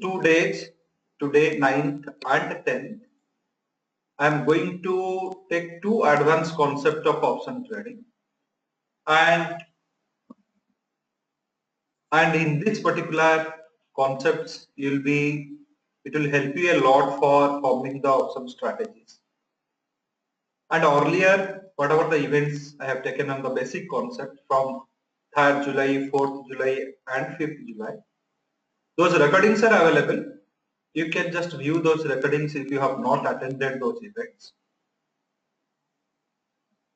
2 days, today 9th and 10th, I am going to take two advanced concepts of option trading, and in this particular concepts it will help you a lot for forming the option strategies. And earlier, whatever the events I have taken on the basic concept from 3rd July, 4th July and 5th July, those recordings are available. You can just view those recordings if you have not attended those events.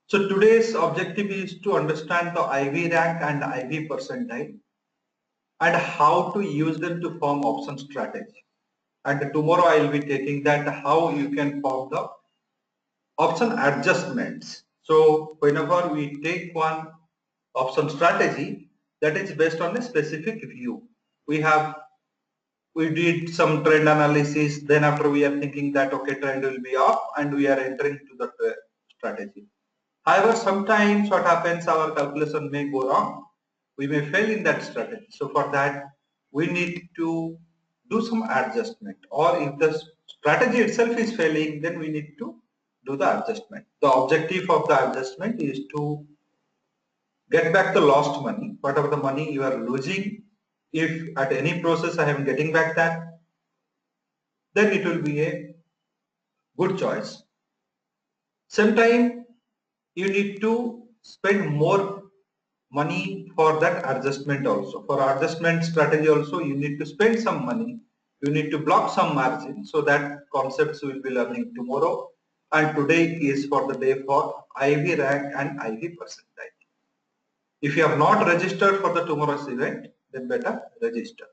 So today's objective is to understand the IV rank and IV percentile and how to use them to form option strategy. And tomorrow I will be taking that how you can form the option adjustments. So whenever we take one option strategy, that is based on a specific view. We did some trend analysis, then after we are thinking that okay, trend will be up and we are entering to the strategy. However, sometimes what happens, our calculation may go wrong. We may fail in that strategy. So for that, we need to do some adjustment, or if the strategy itself is failing, then we need to do the adjustment. The objective of the adjustment is to get back the lost money, whatever the money you are losing. If at any process I am getting back that, then it will be a good choice. Sometimes you need to spend more money for that adjustment also. For adjustment strategy also, you need to spend some money. You need to block some margin. So that concepts we will be learning tomorrow. And today is for the day for IV rank and IV percentile. If you have not registered for the tomorrow's event, then better register.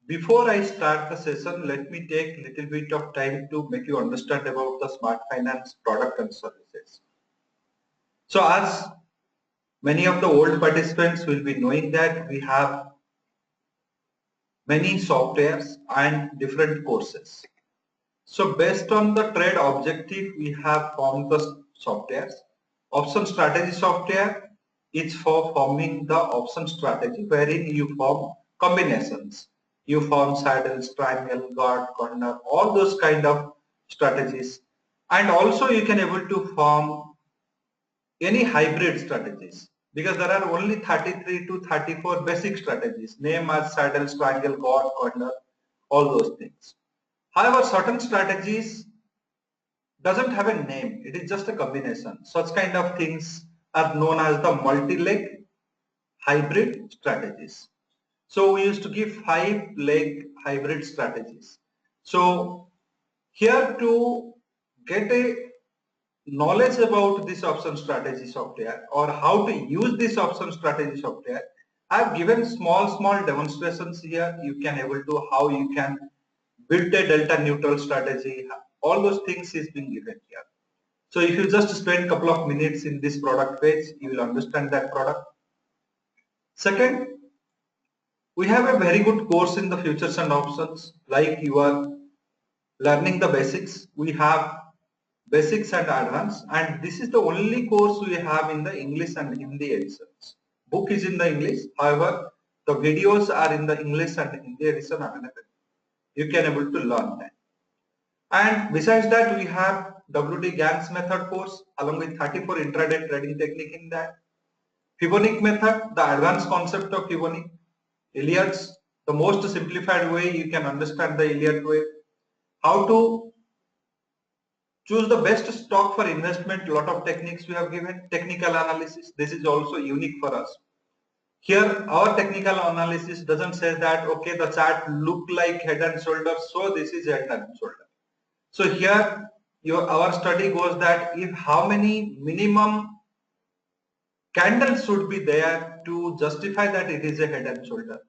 Before I start the session, let me take a little bit of time to make you understand about the Smart Finance product and services. So as many of the old participants will be knowing that we have many softwares and different courses. So based on the trade objective, we have formed the softwares. Option strategy software is for forming the option strategy, wherein you form combinations. You form saddles, triangle, guard, corner, all those kind of strategies. And also you can able to form any hybrid strategies, because there are only 33 to 34 basic strategies, name as saddles, triangle, guard, corner, all those things. However, certain strategies doesn't have a name, it is just a combination. Such kind of things are known as the multi-leg hybrid strategies. So we used to give 5-leg hybrid strategies. So here to get a knowledge about this option strategy software or how to use this option strategy software, I have given small demonstrations here. You can able to how you can build a delta neutral strategy. All those things is being given here. So if you just spend a couple of minutes in this product page, you will understand that product. Second, we have a very good course in the futures and options, like you are learning the basics. We have basics and advanced, and this is the only course we have in the English and Hindi editions. Book is in the English, however, the videos are in the English and Hindi edition available. You can able to learn that. And besides that, we have WD Gans method course along with 34 intraday trading technique in that. Fibonacci method, the advanced concept of Fibonacci. Iliads, the most simplified way you can understand the Iliad way. How to choose the best stock for investment, lot of techniques we have given. Technical analysis, this is also unique for us. Here our technical analysis doesn't say that okay, the chart look like head and shoulder, so this is head and shoulder. So here our study goes that if how many minimum candles should be there to justify that it is a head and shoulder.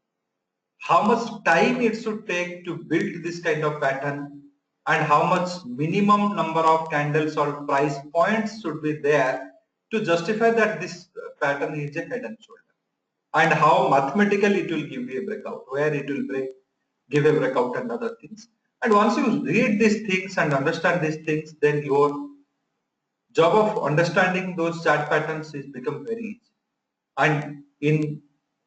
How much time it should take to build this kind of pattern, and how much minimum number of candles or price points should be there to justify that this pattern is a head and shoulder, and how mathematically it will give you a breakout, where it will give a breakout and other things. And once you read these things and understand these things, then your job of understanding those chart patterns is become very easy. And in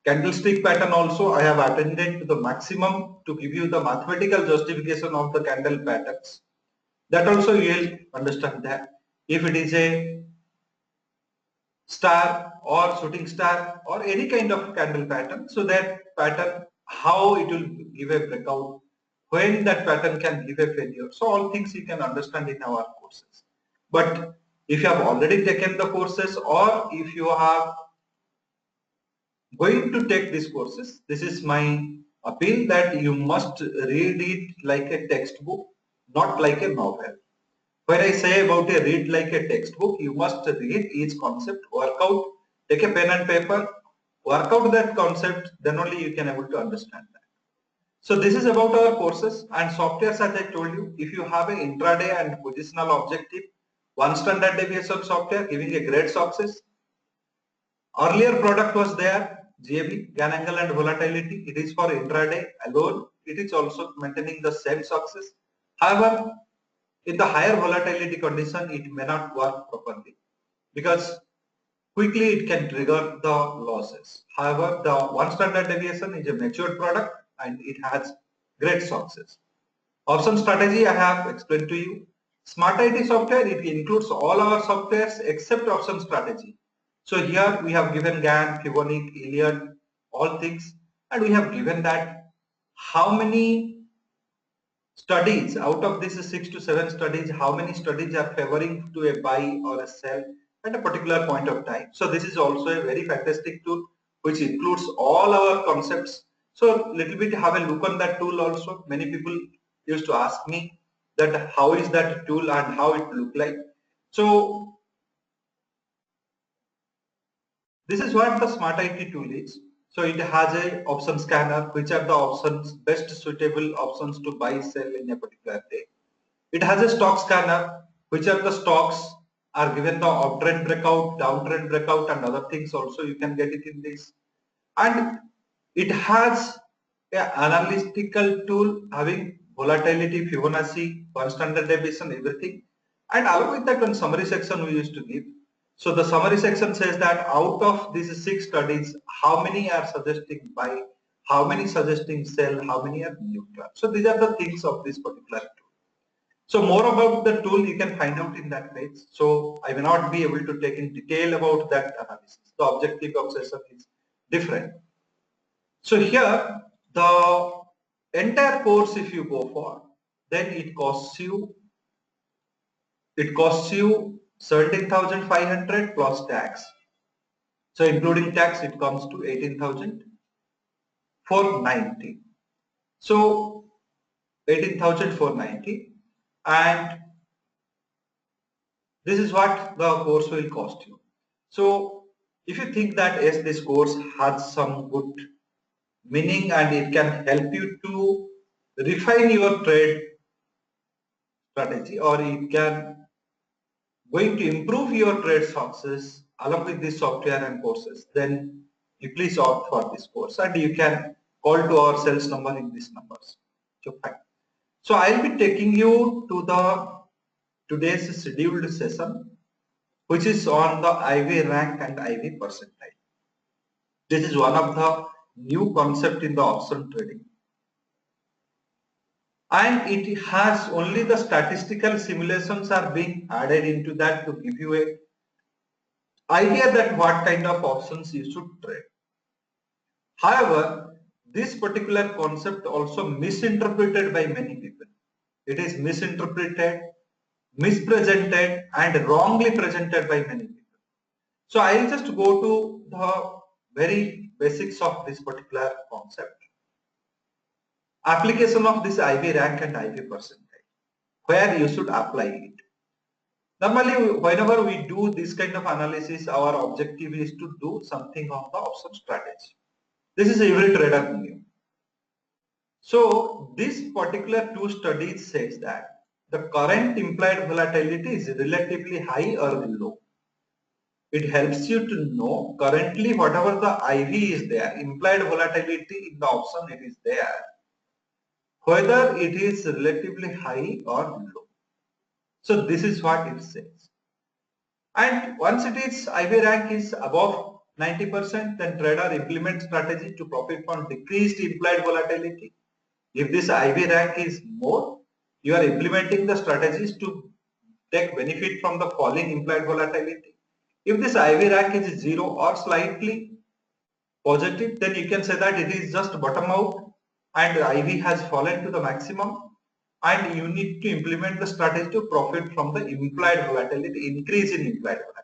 Candlestick pattern also I have attended to the maximum to give you the mathematical justification of the candle patterns. That also you will understand that if it is a star or shooting star or any kind of candle pattern, so that pattern how it will give a breakout, when that pattern can give a failure. So all things you can understand in our courses. But if you have already taken the courses or if you are going to take these courses, this is my appeal that you must read it like a textbook, not like a novel. When I say about a read like a textbook, you must read each concept, work out, take a pen and paper, work out that concept, then only you can able to understand that. So this is about our courses and softwares. As I told you, if you have an intraday and positional objective, one standard deviation software giving a great success. Earlier product was there, GAV, Gan Angle and Volatility. It is for intraday alone. It is also maintaining the same success. However, in the higher volatility condition, it may not work properly because quickly it can trigger the losses. However, the one standard deviation is a matured product and it has great success. Option strategy I have explained to you. Smart IT software, it includes all our softwares except option strategy. So here we have given GAN, Fibonacci, Iliad, all things, and we have given that how many studies out of these 6 to 7 studies, how many studies are favoring to a buy or a sell at a particular point of time. So this is also a very fantastic tool which includes all our concepts. So little bit have a look on that tool also. Many people used to ask me that how is that tool and how it look like. So this is what the Smart IT tool is. So it has a option scanner, which are the options, best suitable options to buy, sell in a particular day. It has a stock scanner, which are the stocks are given the uptrend breakout, downtrend breakout and other things also you can get it in this. And it has an analytical tool having volatility, Fibonacci, one standard deviation, everything. And along with that one summary section we used to give. So the summary section says that out of these 6 studies, how many are suggesting buy, how many suggesting sell, how many are neutral. So these are the things of this particular tool. So more about the tool you can find out in that page. So I may not be able to take in detail about that analysis. The objective of session is different. So here the entire course if you go for, then it costs you 17,500 plus tax. So including tax it comes to 18,490. So 18,490 and this is what the course will cost you. So if you think that yes, this course has some good meaning and it can help you to refine your trade strategy or it can going to improve your trade success along with this software and courses, then you please opt for this course and you can call to our sales number in these numbers. So fine. So I'll be taking you to the today's scheduled session, which is on the IV rank and IV percentile. This is one of the new concept in the option trading. And it has only the statistical simulations are being added into that to give you a idea that what kind of options you should trade. However, this particular concept also misinterpreted by many people. It is misinterpreted, mispresented and wrongly presented by many people. So I'll just go to the very basics of this particular concept. Application of this IV rank and IV percentile, where you should apply it. Normally, whenever we do this kind of analysis, our objective is to do something on the option strategy. This is every trader knew. So this particular two studies says that the current implied volatility is relatively high or low. It helps you to know currently whatever the IV is there, implied volatility in the option it is there, whether it is relatively high or low. So this is what it says. And once it is IV rank is above 90%, then trader implements strategy to profit from decreased implied volatility. If this IV rank is more, you are implementing the strategies to take benefit from the falling implied volatility. If this IV rank is 0 or slightly positive, then you can say that it is just bottom out and IV has fallen to the maximum and you need to implement the strategy to profit from the implied volatility, increase in implied volatility.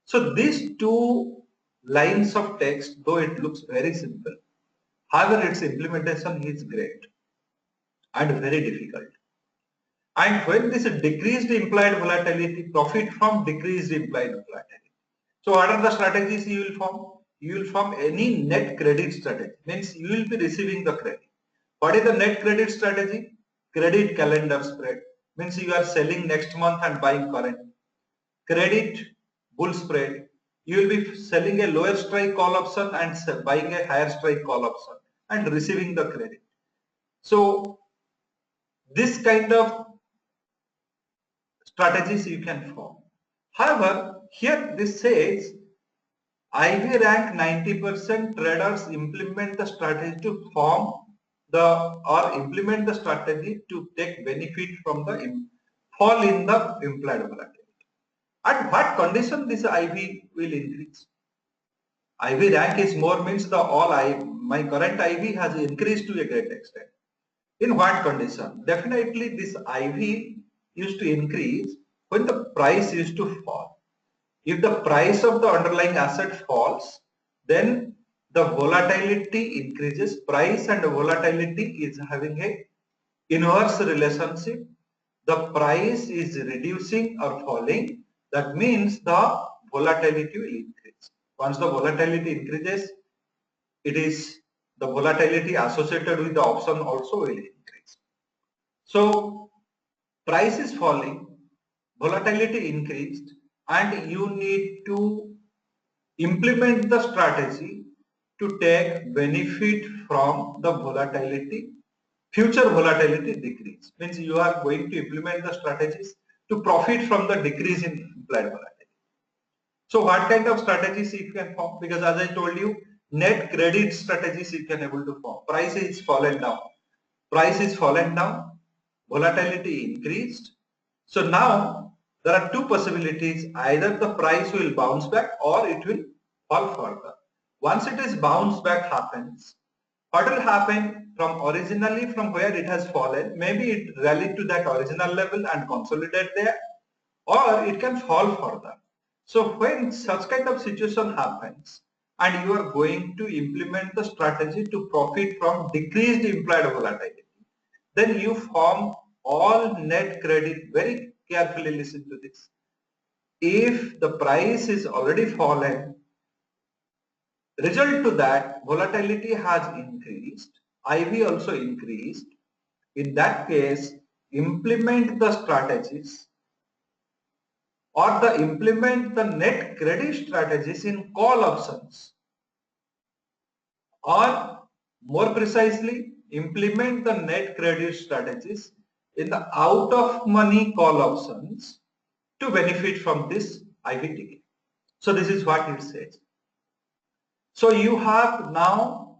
So these two lines of text, though it looks very simple, however its implementation is great and very difficult. And when this decreased implied volatility, profit from decreased implied volatility. So what are the strategies you will form? You will form any net credit strategy, means you will be receiving the credit. What is the net credit strategy? Credit calendar spread, means you are selling next month and buying current. Credit bull spread, you will be selling a lower strike call option and buying a higher strike call option and receiving the credit. So this kind of strategies you can form. However, here this says IV rank 90% traders implement the strategy to form implement the strategy to take benefit from the fall in the implied volatility. At what condition this IV will increase? IV rank is more means my current IV has increased to a great extent. In what condition? Definitely this IV used to increase when the price used to fall. If the price of the underlying asset falls, then the volatility increases. Price and volatility is having a inverse relationship. The price is reducing or falling. That means the volatility will increase. Once the volatility increases, the volatility associated with the option also will increase. So price is falling, volatility increased, and you need to implement the strategy to take benefit from the volatility, future volatility decrease. Means you are going to implement the strategies to profit from the decrease in implied volatility. So what kind of strategies you can form? Because as I told you, net credit strategies you can able to form. Price is fallen down. Price is fallen down. Volatility increased. So now there are two possibilities. Either the price will bounce back or it will fall further. Once it is bounce back happens, what will happen from where it has fallen? Maybe it rallied to that original level and consolidate there, or it can fall further. So when such kind of situation happens and you are going to implement the strategy to profit from decreased implied volatility, then you form all net credit. Very carefully listen to this. If the price is already fallen, result to that volatility has increased, IV also increased. In that case, implement the strategies or implement the net credit strategies in call options, or more precisely implement the net credit strategies in the out of money call options to benefit from this IV ticket. So this is what it says. So you have now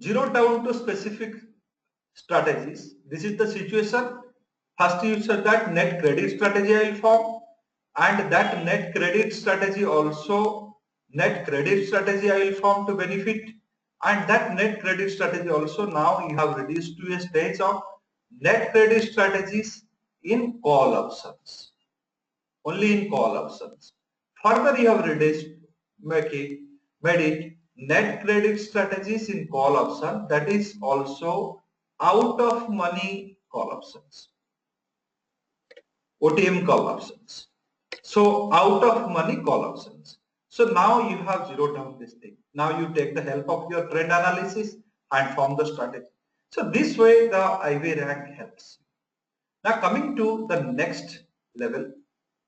zeroed down to specific strategies. This is the situation. First you said that net credit strategy I will form, and that net credit strategy I will form to benefit, and that net credit strategy also now you have reduced to a stage of net credit strategies in call options, only in call options. Further you have reduced, made it net credit strategies in call option, that is also out of money call options, OTM call options. So out of money call options. So now you have zeroed down this thing. Now you take the help of your trend analysis and form the strategy. So this way the IV rank helps. Now coming to the next level,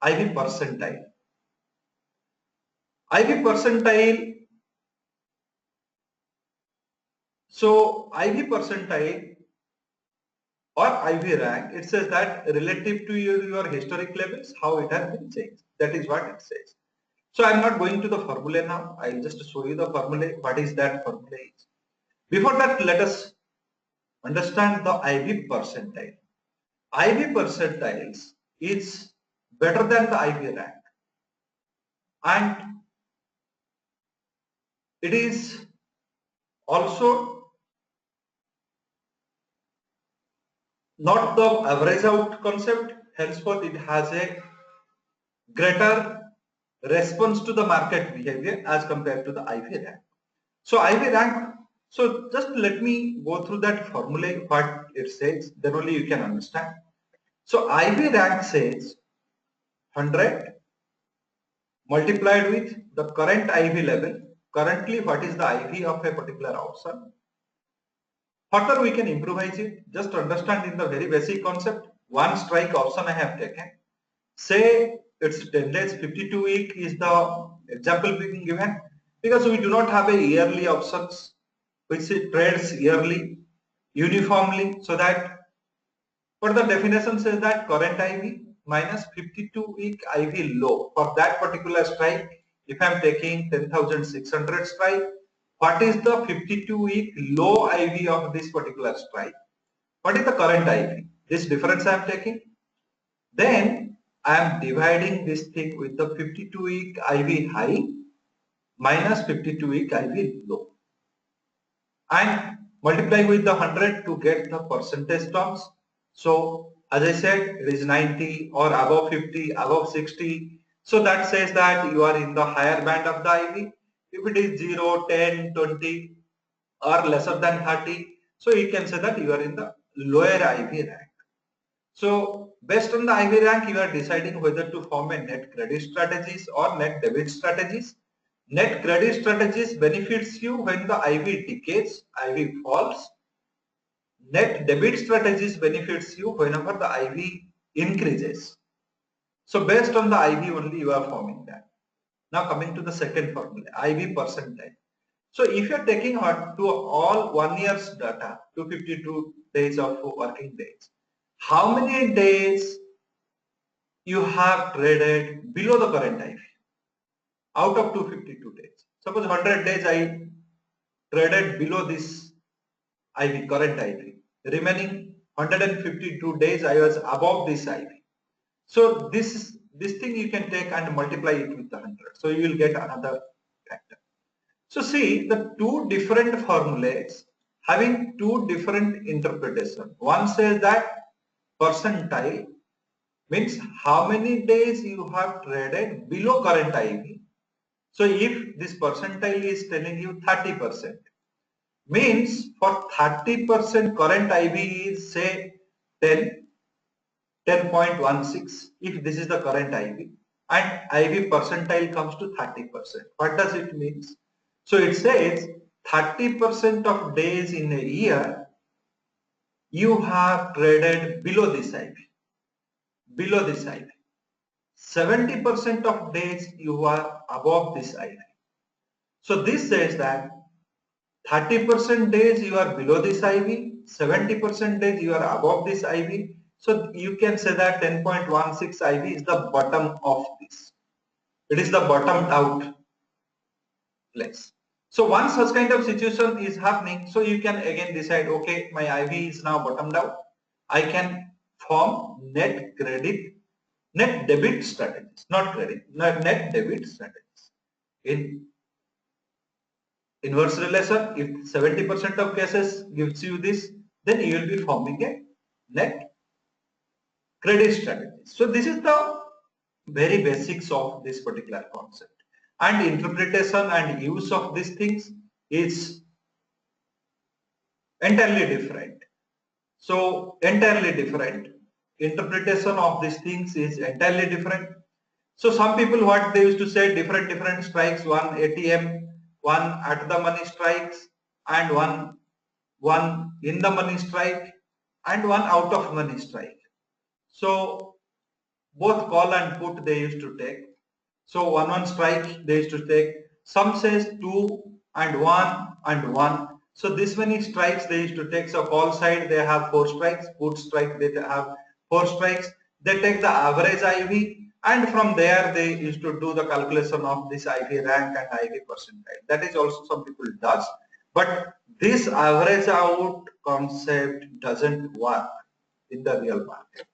IV percentile. IV percentile. So IV percentile or IV rank, it says that relative to your historic levels, how it has been changed. That is what it says. So I'm not going to the formula now. I'll just show you the formula. What is that formula is. Before that, let us understand the IV percentile. IV percentiles is better than the IV rank, and it is also not the average out concept. Henceforth, it has a greater response to the market behavior as compared to the IV rank. So IV rank, so just let me go through that formula, what it says, then only you can understand. So IV rank says 100 multiplied with the current IV level. Currently, what is the IV of a particular option? Further, we can improvise it. Just understand in the very basic concept. One strike option I have taken. Say it's 10 days, 52 week is the example being given, because we do not have a yearly options which trades yearly uniformly, so that but the definition says that current IV minus 52 week IV low. For that particular strike, if I am taking 10,600 strike, what is the 52 week low IV of this particular strike? What is the current IV? This difference I am taking. Then I am dividing this thing with the 52 week IV high minus 52 week IV low, and multiply with the 100 to get the percentage terms. So as I said, it is 90 or above 50, above 60. So that says that you are in the higher band of the IV. If it is 0, 10, 20 or lesser than 30, so you can say that you are in the lower IV rank. So based on the IV rank, you are deciding whether to form a net credit strategies or net debit strategies. Net credit strategies benefits you when the IV decays, IV falls. Net debit strategies benefits you whenever the IV increases. So based on the IV only you are forming that. Now coming to the second formula, IV percentile. So if you are taking to all 1 year's data, 252 days of working days, how many days you have traded below the current IV out of 252 days? Suppose 100 days I traded below this IV, current IV. Remaining 152 days I was above this IV. So this thing you can take and multiply it with the 100. So you will get another factor. So see, the two different formulas having two different interpretations. One says that percentile means how many days you have traded below current IV. So if this percentile is telling you 30%, means for 30% current IV is say 10.16 if this is the current IV, and IV percentile comes to 30%. What does it mean? So it says 30% of days in a year you have traded below this IV. Below this IV. 70% of days you are above this IV. So this says that 30% days you are below this IV, 70% days you are above this IV. So you can say that 10.16 IV is the bottom of this. It is the bottomed out place. So once such kind of situation is happening, so you can again decide, okay, my IV is now bottomed out. I can form net debit strategies, not credit, net debit strategies. In inverse relation, if 70% of cases gives you this, then you will be forming a net credit strategy. So this is the very basics of this particular concept, and interpretation and use of these things is entirely different. So entirely different. Interpretation of these things is entirely different. So some people, what they used to say, different strikes, one ATM, one at the money strikes, and one in the money strike, and one out of money strike. So both call and put they used to take. So one strike they used to take. Some says 2 and 1 and 1. So this many strikes they used to take. So call side they have 4 strikes, put strike they have 4 strikes. They take the average IV And from there they used to do the calculation of this IV rank and IV percentile. That is also some people does, but this average out concept doesn't work in the real market.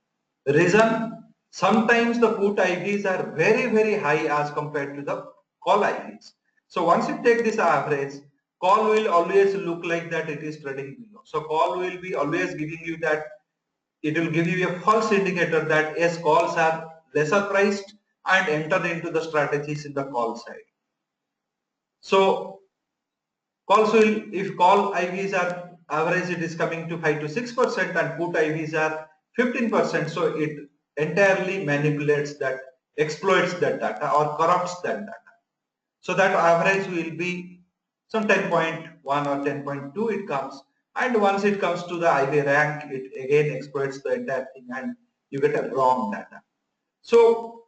The reason, sometimes the put IVs are very high as compared to the call IVs. So once you take this average, call will always look like that it is trading below. So call will be always giving you that, it will give you a false indicator that yes, calls are lesser priced and enter into the strategies in the call side. So calls will, if call IVs are average, it is coming to 5 to 6% and put IVs are 15%. So it entirely manipulates that, exploits that data or corrupts that data. So that average will be some 10.1 or 10.2 it comes, and once it comes to the IV rank, it again exploits the entire thing and you get a wrong data. So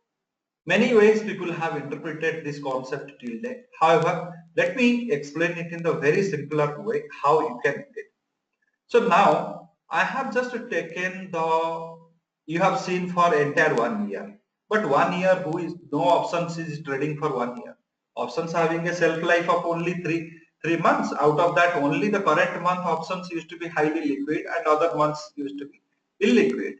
many ways people have interpreted this concept till date. However, let me explain it in the very simpler way how you can get. So now I have just taken the, you have seen for entire 1 year, but 1 year who is, no options is trading for 1 year. Options having a shelf life of only three months. Out of that, only the current month options used to be highly liquid and other months used to be illiquid.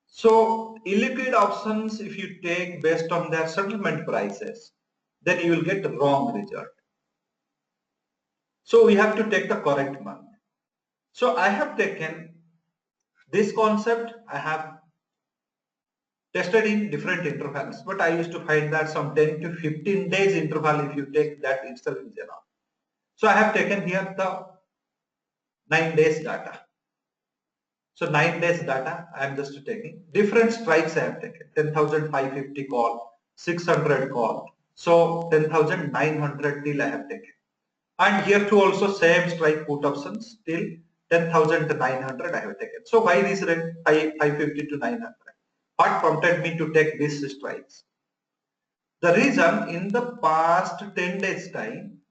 So illiquid options, if you take based on their settlement prices, then you will get the wrong result. So we have to take the correct month. So I have taken this concept, I have tested in different intervals, but I used to find that some 10 to 15 days interval, if you take that itself is enough. So I have taken here the 9 days data. So 9 days data, I am just taking different strikes I have taken, 10,550 call, 600 call. So 10,900 till I have taken. And here too also same strike put options till 10,900 I have taken. So why this range 550 to 900? What prompted me to take these strikes? The reason, in the past 10 days time,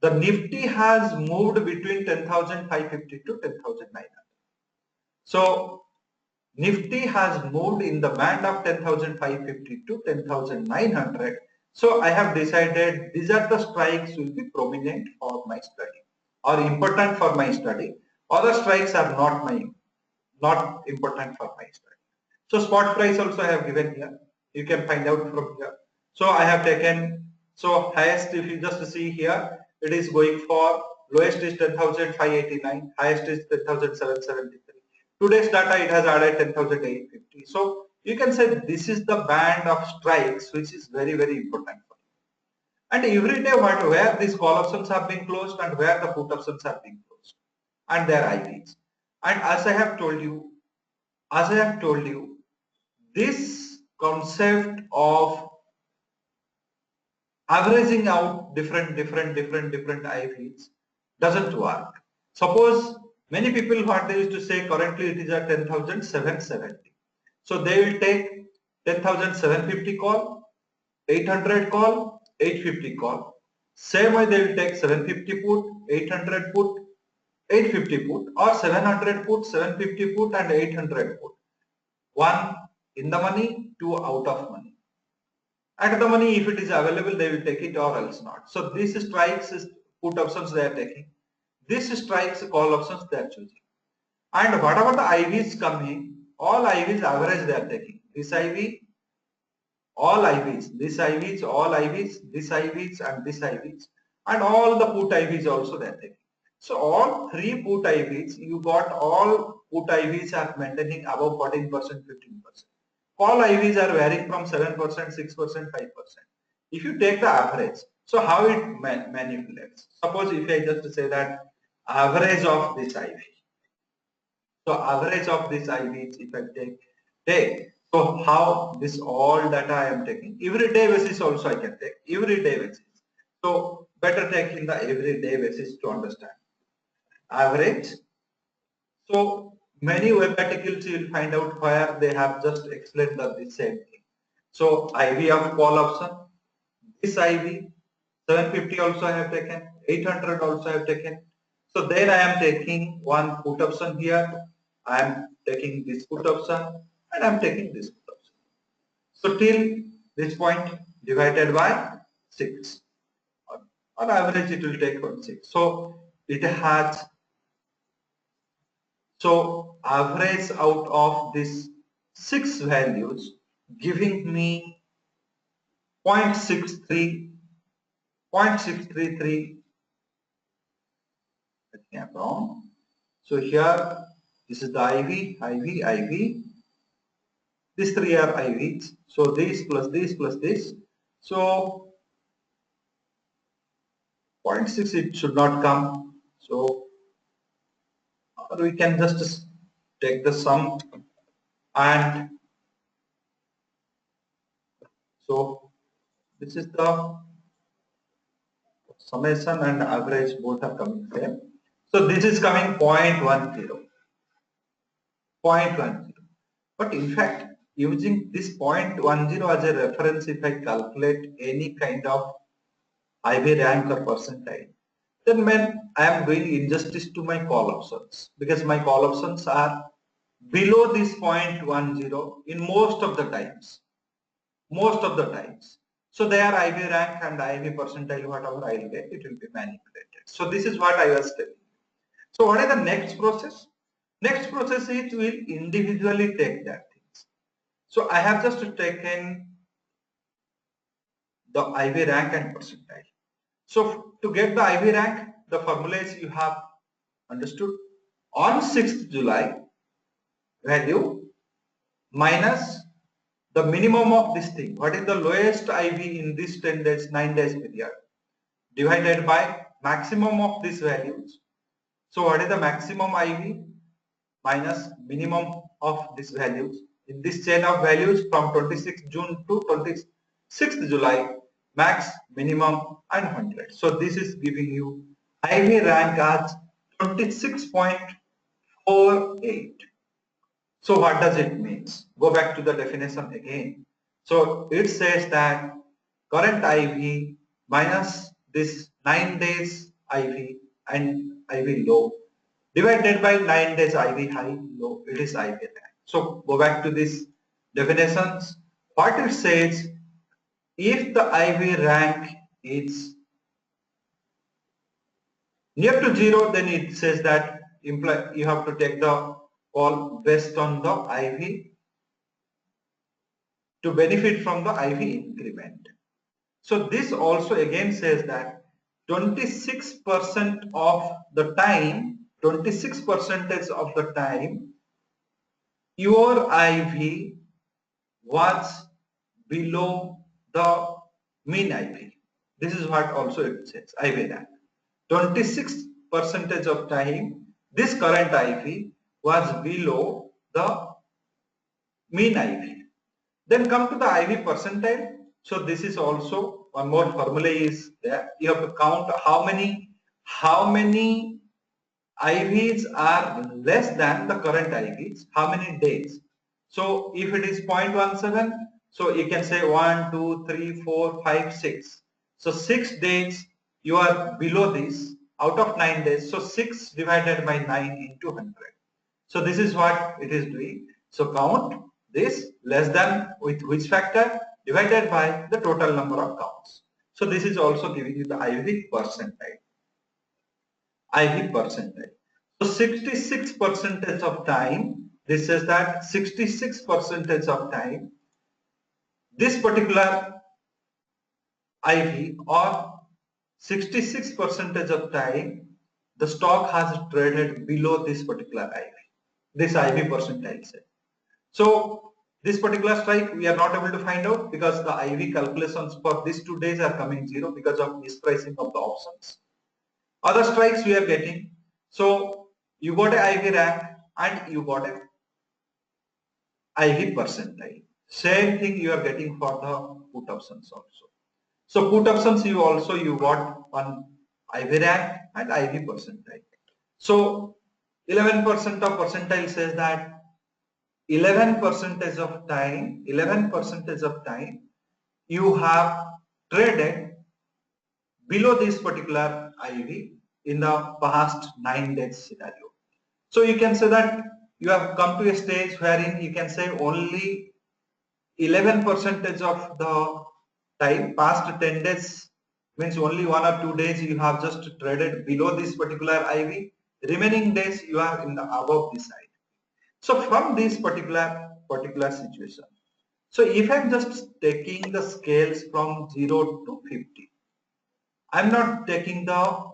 the Nifty has moved between 10,550 to 10,900. So Nifty has moved in the band of 10,550 to 10,900. So I have decided these are the strikes will be prominent for my study or important for my study. Other strikes are not important for my study. So spot price also I have given here. You can find out from here. So I have taken, so highest, if you just see here, it is going for, lowest is 10,589, highest is 10,773. Today's data it has added 10,850. So you can say this is the band of strikes which is very important for you. And every day where these call options have been closed and where the put options have been closed and their IVs. And as I have told you, this concept of averaging out different IVs doesn't work. Suppose many people what they used to say, currently it is at 10,770. So they will take 10,750 call, 800 call, 850 call. Same way they will take 750 put, 800 put, 850 put, or 700 put, 750 put and 800 put. One in the money, two out of money. At the money, if it is available, they will take it or else not. So this strikes is put options they are taking. This strikes call options they are choosing. And whatever the IVs coming, all IVs average they are taking. This IV, all IVs, this IVs, all IVs, this IVs and this IVs, and all the put IVs also they are taking. So all three put IVs, you got all put IVs are maintaining above 14%, 15%. Call IVs are varying from 7%, 6%, 5%. If you take the average, so how it manipulates? Suppose if I just say that average of this IV. So average of this IVs, if I take, so how this all data I am taking, everyday basis also I can take, everyday basis. So better take in the everyday basis to understand. Average. So many web articles you will find out where they have just explained the same thing. So IV of call option, this IV, 750 also I have taken, 800 also I have taken. So then I am taking one put option here. I am taking this put option and I'm taking this put option. So till this point divided by 6. On average it will take 6. So it has, so average out of this 6 values giving me 0.63, 0.633. I think I'm wrong. So here this is the IV. These 3 are IVs. So this plus this plus this. So 0.6 it should not come. So we can just take the sum, and so this is the summation and average, both are coming same. So this is coming 0.10. But in fact, using this 0.10 as a reference, if I calculate any kind of IV rank or percentile, then when I am doing injustice to my call options, because my call options are below this 0.10 in most of the times. So they are IV rank and IV percentile, whatever I will get, it will be manipulated. So this is what I was telling. So what is the next process? Next process is we will individually take that things. So I have just taken the IV rank and percentile. So to get the IV rank, the formula is you have understood. On 6th July value minus the minimum of this thing. What is the lowest IV in this 10 days, 9 days period, divided by maximum of these values. So what is the maximum IV minus minimum of these values in this chain of values from 26th June to 26th July, max, minimum and 100. So this is giving you IV rank as 26.48. So what does it mean? Go back to the definition again. So it says that current IV minus this 9 days IV and IV low divided by 9 days IV high low, it is IV rank. So go back to this definitions. What it says, if the IV rank is near to 0, then it says that you have to take the call based on the IV to benefit from the IV increment. So this also again says that 26% of the time, 26% of the time, your IV was below the mean IV. This is what also it says, IV rank. 26% of time, this current IV was below the mean IV. Then come to the IV percentile. So this is also one more formula is there. You have to count how many IVs are less than the current IVs, how many days. So if it is 0.17, so you can say 1, 2, 3, 4, 5, 6. So 6 days you are below this out of 9 days. So 6 divided by 9 into 100. So this is what it is doing. So count this less than with which factor divided by the total number of counts. So this is also giving you the IV percentile. So 66% of time, this says that 66% of time, this particular IV or 66% of time, the stock has traded below this particular IV. This IV percentile set. So this particular strike we are not able to find out because the IV calculations for these 2 days are coming 0 because of mispricing of the options. Other strikes we are getting. So you got a IV rank and you got a IV percentile. Same thing you are getting for the put options also. So put options you got one IV rank and IV percentile. So 11% of percentile says that 11% of time you have traded below this particular IV in the past 9 days scenario. So you can say that you have come to a stage wherein you can say only 11% of the time, past 10 days, means only 1 or 2 days you have just traded below this particular IV. Remaining days you are in the above this side. So from this particular situation, so if I'm just taking the scales from 0 to 50, I'm not taking the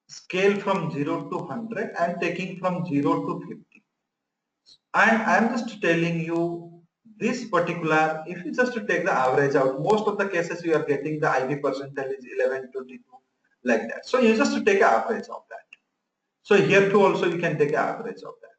scale from 0 to 100, I'm taking from 0 to 50. And I'm just telling you this particular, if you just take the average out, most of the cases you are getting the IV percentile is 11, 22, like that. So you just take an average of that. So here too also you can take an average of that.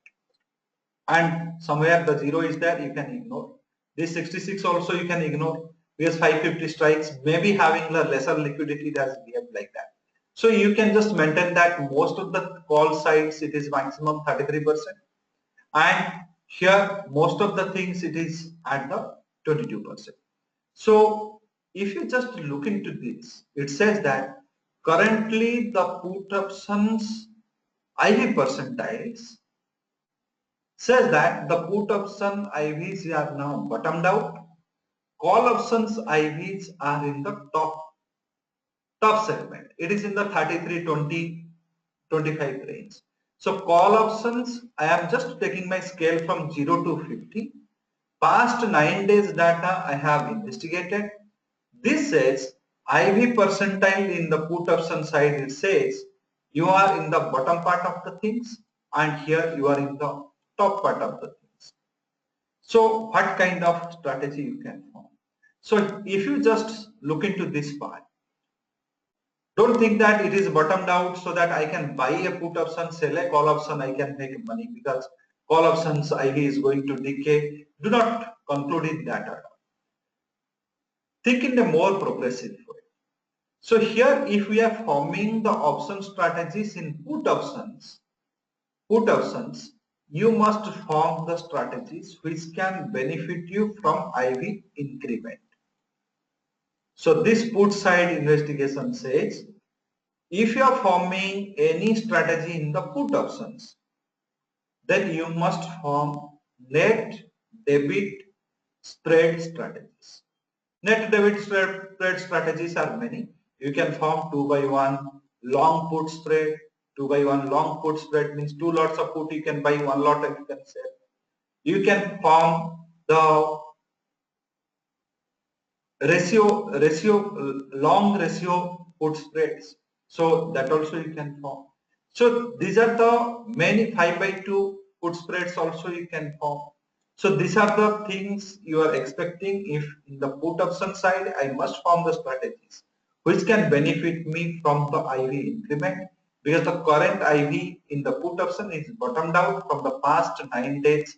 And somewhere the 0 is there, you can ignore. This 66 also you can ignore because 550 strikes may be having the lesser liquidity that behaved like that. So you can just maintain that most of the call sides it is maximum 33%. And here most of the things it is at the 22%. So if you just look into this, it says that currently the put options IV percentiles says that the put option IVs are now bottomed out. Call options IVs are in the top segment. It is in the 33, 20, 25 range. So call options, I am just taking my scale from 0 to 50. Past 9 days data I have investigated. This says IV percentile in the put option side, it says you are in the bottom part of the things and here you are in the top part of the things. So what kind of strategy you can form? So if you just look into this part, don't think that it is bottomed out so that I can buy a put option, sell a call option, I can make money because call options IV is going to decay. Do not conclude it that at all. Think in a more progressive way. So here if we are forming the option strategies in put options, you must form the strategies which can benefit you from IV increment. So this put side investigation says, if you are forming any strategy in the put options, then you must form net debit spread strategies. Net debit spread strategies are many. You can form 2 by 1 long put spread. 2 by 1 long put spread means 2 lots of put, you can buy 1 lot and you can sell. You can form the long ratio put spreads. So that also you can form. So these are the many 5 by 2 put spreads also you can form. So these are the things you are expecting. If in the put option side, I must form the strategies which can benefit me from the IV increment, because the current IV in the put option is bottomed out from the past 9 days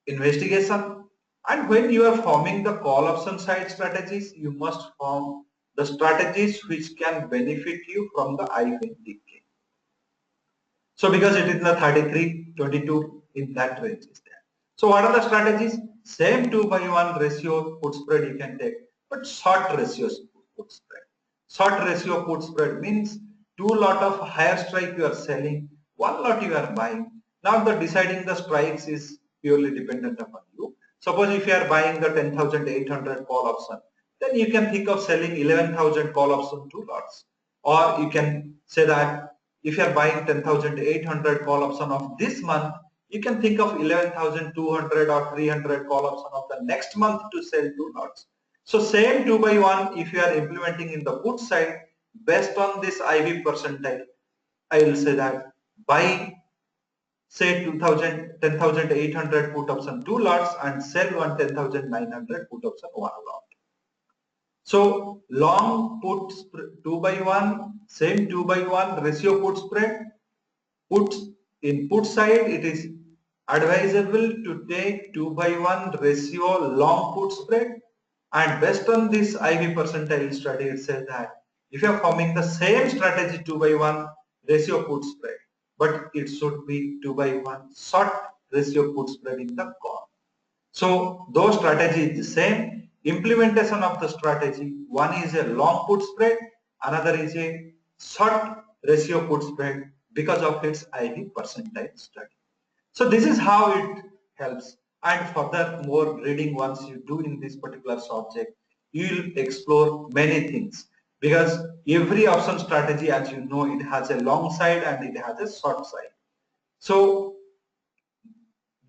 investigation. And when you are forming the call option side strategies, you must form the strategies which can benefit you from the IV decay. So because it is in the 33, 22, in that range is there. So what are the strategies? Same 2 by 1 ratio put spread you can take, but short ratios put spread. Short ratio put spread means 2 lot of higher strike you are selling, 1 lot you are buying. Now the deciding the strikes is purely dependent upon you. Suppose if you are buying the 10,800 call option, then you can think of selling 11,000 call option 2 lots. Or you can say that if you are buying 10,800 call option of this month, you can think of 11,200 or 300 call option of the next month to sell 2 lots. So same 2 by 1 if you are implementing in the put side, based on this IV percentile, I will say that buy say 10,800 put option 2 lots and sell 10,900 put option 1 lot. So long put 2 by 1, same 2 by 1 ratio put spread. Put in put side, it is advisable to take 2 by 1 ratio long put spread, and based on this IV percentile study, it says that if you are forming the same strategy 2 by 1 ratio put spread, but it should be 2 by 1 short ratio put spread in the call. So those strategy is the same. Implementation of the strategy, one is a long put spread, another is a short ratio put spread because of its IV percentile study. So this is how it helps. And further more reading once you do in this particular subject, you will explore many things, because every option strategy, as you know, it has a long side and it has a short side. So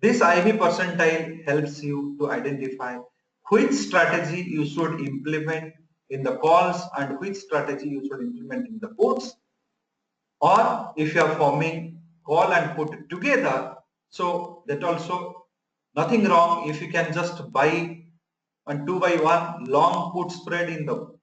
this IV percentile helps you to identify which strategy you should implement in the calls and which strategy you should implement in the puts, or if you are forming call and put together, so that also nothing wrong if you can just buy a 2 by 1 long put spread in the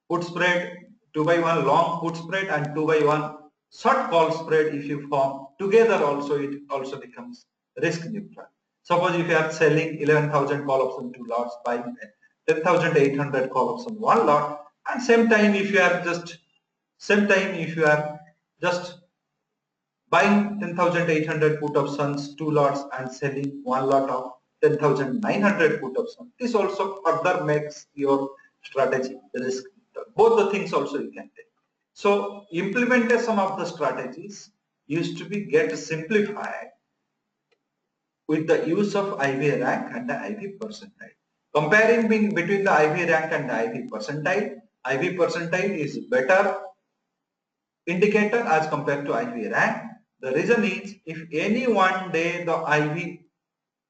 put spread, 2 by 1 long put spread and 2 by 1 short call spread. If you form together also, it also becomes risk neutral. Suppose if you are selling 11,000 call option 2 lots, buying 10,800 call option 1 lot, and same time if you are just buying 10,800 put options 2 lots and selling 1 lot of 10,900 put options. This also further makes your strategy risk neutral. Both the things also you can take. So implementation of the strategies used to be get simplified with the use of IV rank and the IV percentile. Comparing between the IV rank and the IV percentile is better indicator as compared to IV rank. The reason is, if any one day the IV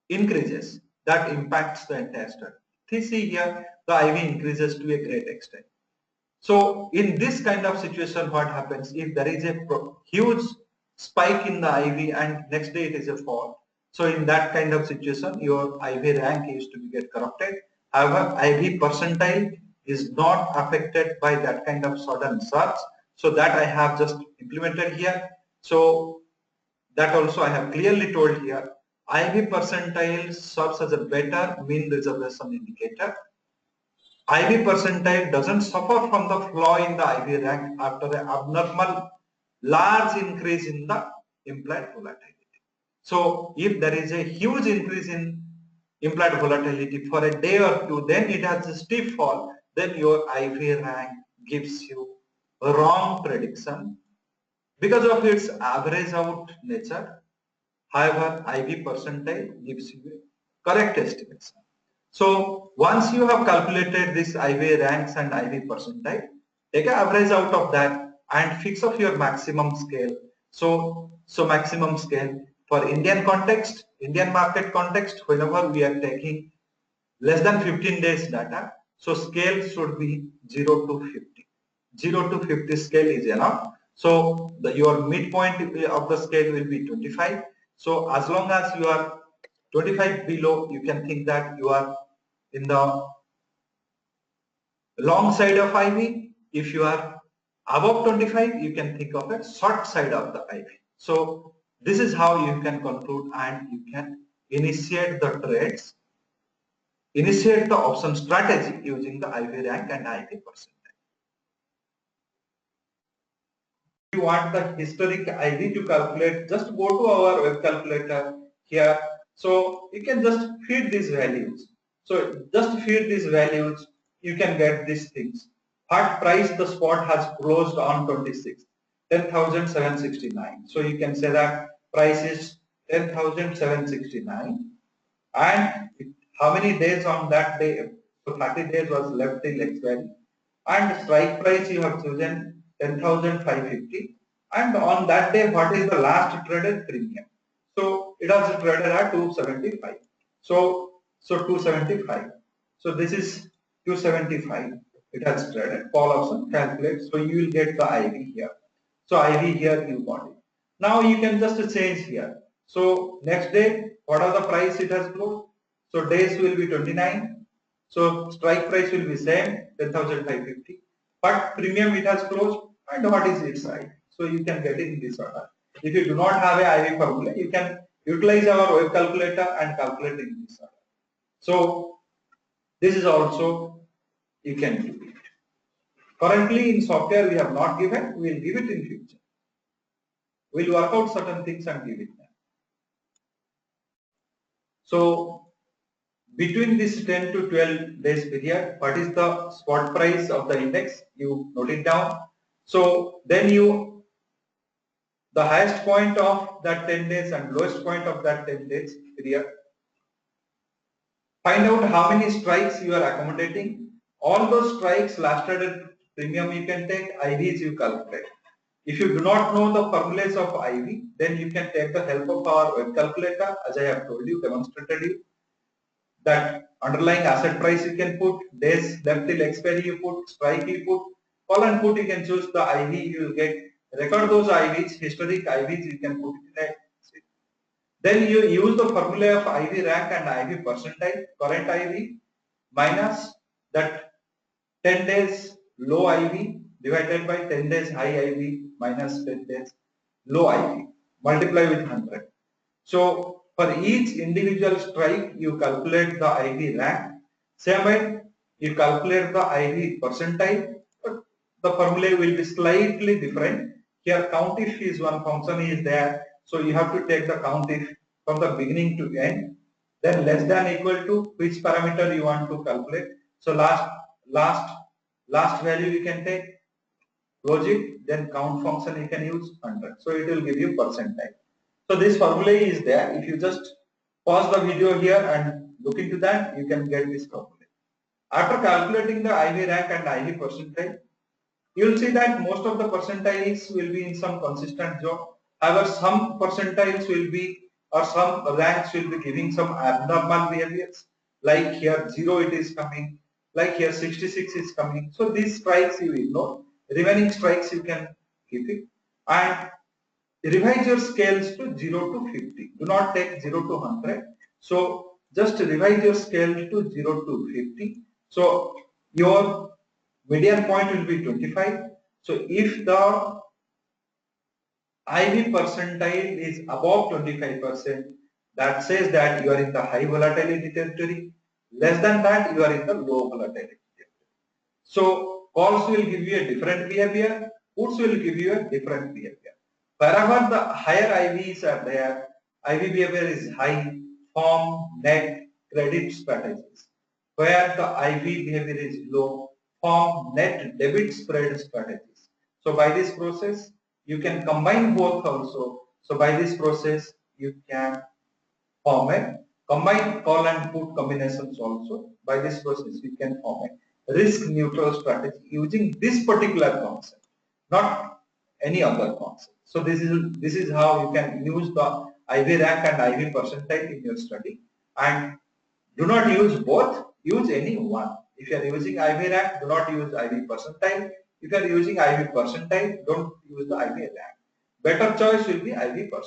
increases, that impacts the entire strategy. See here, the IV increases to a great extent. So in this kind of situation, what happens if there is a huge spike in the IV and next day it is a fall? So in that kind of situation, your IV rank is to be get corrupted. However, IV percentile is not affected by that kind of sudden surge. So that I have just implemented here. So that also I have clearly told here. IV percentile serves as a better mean reservation indicator. IV percentile doesn't suffer from the flaw in the IV rank after an abnormal large increase in the implied volatility. So if there is a huge increase in implied volatility for a day or two, then it has a steep fall, then your IV rank gives you a wrong prediction because of its average out nature. However, IV percentile gives you a correct estimation. So once you have calculated this IV ranks and IV percentile, take an average out of that and fix up your maximum scale. So maximum scale for Indian context, Indian market context, whenever we are taking less than 15 days data, so scale should be 0 to 50. 0 to 50 scale is enough. So your midpoint of the scale will be 25. So as long as you are 25 below, you can think that you are in the long side of IV. If you are above 25, you can think of a short side of the IV. So this is how you can conclude and you can initiate the trades, initiate the option strategy using the IV rank and IV percentile. If you want the historic IV to calculate, just go to our web calculator here. So you can just feed these values. So just feed these values, you can get these things. What price the spot has closed on 26th? 10,769. So you can say that price is 10,769 and how many days on that day? So 30 days was left till expiry and strike price you have chosen 10,550 and on that day what is the last traded premium? So it was traded at 275. So 275. So this is 275. It has traded. Call option calculate. So you will get the IV here. So IV here you got it. Now you can just change here. So next day, what are the price it has closed? So days will be 29. So strike price will be same 10,550. But premium it has closed and what is its IV? So you can get it in this order. If you do not have a IV formula, you can utilize our web calculator and calculate in this order. So this is also you can do it. Currently in software we have not given, we will give it in future. We will work out certain things and give it now. So between this 10 to 12 days period, what is the spot price of the index? You note it down. So then you the highest point of that 10 days and lowest point of that 10 days period. Find out how many strikes you are accommodating. All those strikes lasted at premium you can take, IVs you calculate. If you do not know the formulas of IV, then you can take the help of our web calculator, as I have told you, demonstrated you. That underlying asset price you can put, days left till expiry you put, strike you put, call and put you can choose the IV you will get. Record those IVs, historic IVs you can put in a. Then you use the formula of IV rank and IV percentile, current IV minus that 10 days low IV divided by 10 days high IV minus 10 days low IV, multiply with 100. So for each individual strike, you calculate the IV rank. Same way, you calculate the IV percentile. But the formula will be slightly different. Here, count if is one function is there. So you have to take the count if from the beginning to end. Then less than equal to which parameter you want to calculate. So last value you can take, close it, then count function you can use 100. So it will give you percentile. So this formula is there. If you just pause the video here and look into that, you can get this formula. After calculating the IV rank and IV percentile, you will see that most of the percentiles will be in some consistent zone. However, some percentiles will be or some ranks will be giving some abnormal behaviors. Like here 0 it is coming, like here 66 is coming. So these strikes you ignore. Remaining strikes you can keep it. And revise your scales to 0 to 50. Do not take 0 to 100. So just revise your scale to 0 to 50. So your median point will be 25. So if the IV percentile is above 25%, that says that you are in the high volatility territory. Less than that, you are in the low volatility territory. So calls will give you a different behavior, puts will give you a different behavior. Wherever the higher IVs are there, IV behavior is high, form, net, credit strategies. Where the IV behavior is low, form, net, debit spread strategies. So by this process, you can combine both also. So by this process, you can form a combine call and put combinations also. By this process, you can form a risk neutral strategy using this particular concept, not any other concept. So this is how you can use the IV rank and IV percentile in your study. And do not use both, use any one. If you are using IV rank, do not use IV percentile. If you are using IV percentile, don't use the IV rank. Better choice will be IV percentile.